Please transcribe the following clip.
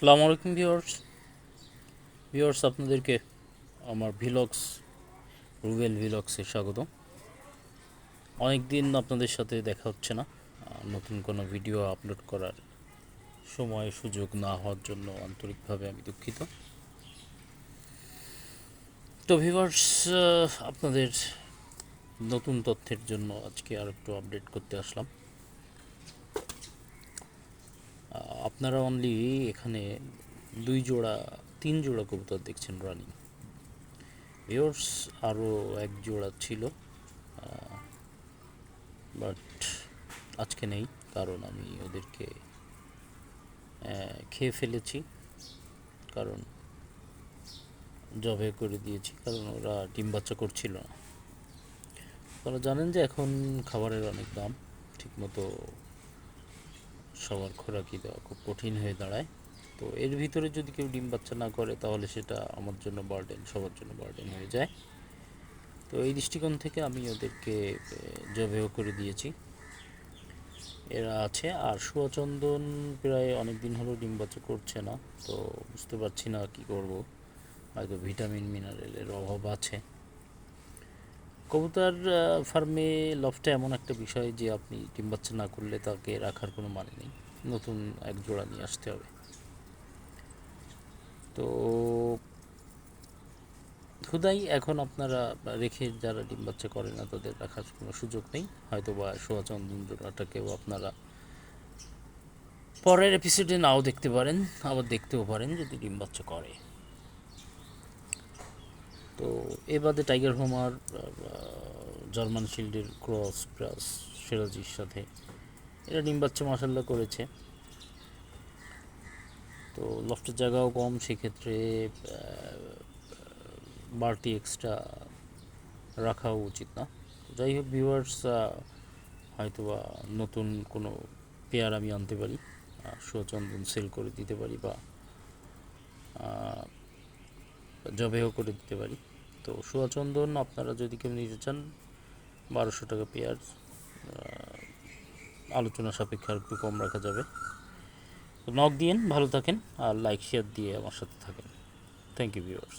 আসসালামু আলাইকুম ভিউয়ার্স আপনাদেরকে আমার রুবেল ভিলগসে স্বাগত। অনেক দিন আপনাদের সাথে দেখা হচ্ছে না। নতুন কোনো ভিডিও আপলোড করার সময় সুযোগ না হওয়ার জন্য আন্তরিকভাবে আমি দুঃখিত। তো ভিউয়ার্স, আপনাদের নতুন তথ্যের জন্য আজকে আর একটু আপডেট করতে আসলাম। আপনারা অনলি এখানে তিন জোড়া কবুতর দেখছেন রানিং। ভিউয়ার্স, আরও এক জোড়া ছিল, বাট আজকে নেই, কারণ আমি ওদেরকে খেয়ে ফেলেছি, কারণ জবে করে দিয়েছি, কারণ ওরা ডিম বাচ্চা করছিল না। আপনারা জানেন যে এখন খাবারের অনেক দাম, ঠিকমতো সবার খোরাকি দেওয়া খুব কঠিন হয়ে দাঁড়ায়। তো এর ভিতরে যদি কেউ ডিম বাচ্চা না করে তাহলে সেটা আমার জন্য বার্ডেন, সবার জন্য বার্ডেন হয়ে যায়। তো এই দৃষ্টিকোণ থেকে আমি ওদেরকে জবেও করে দিয়েছি। এরা আছে। আর সুয়াচন্দন প্রায় অনেক দিন হলো ডিম বাচ্চা করছে না, তো বুঝতে পারছি না কি করব। হয়তো ভিটামিন মিনারেলের অভাব আছে। কবুতর ফার্মে লফটে এমন একটা বিষয় যে আপনি ডিম বাচ্চা না করলে তাকে রাখার কোনো মানে নেই, নতুন এক জোড়া নিয়ে আসতে হবে। তো খুদাই এখন আপনারা রেখে যারা ডিম বাচ্চা করে না তাদের রাখার কোনো সুযোগ নেই। হয়তো বা সুয়াচন্দন জোড়াটাকেও আপনারা পরের এপিসোডে নাও দেখতে পারেন, আবার দেখতেও পারেন যদি ডিম বাচ্চা করে। তো এ বাদে টাইগার হোমার, জার্মান শিল্ডের ক্রস প্লাস সিরাজির সাথে এরা ডিম বাচ্চা মাসাল্লাহ করেছে। তো লফটের জায়গাও কম, সেক্ষেত্রে বাড়তি এক্সট্রা রাখাও উচিত না। যাই হোক ভিউয়ার্স, হয়তোবা নতুন কোনো পেয়ার আমি আনতে পারি, সুচন্দন সেল করে দিতে পারি, বা জবেও করে দিতে পারি। তো সুচন্দন আপনারা যদি কেউ নিতে চান 1200 টাকা পেয়ার, আলোচনা সাপেক্ষে আর একটু কম রাখা যাবে। তো নক দিয়েন, ভালো থাকেন, আর লাইক শেয়ার দিয়ে আমার সাথে থাকেন। Thank you viewers.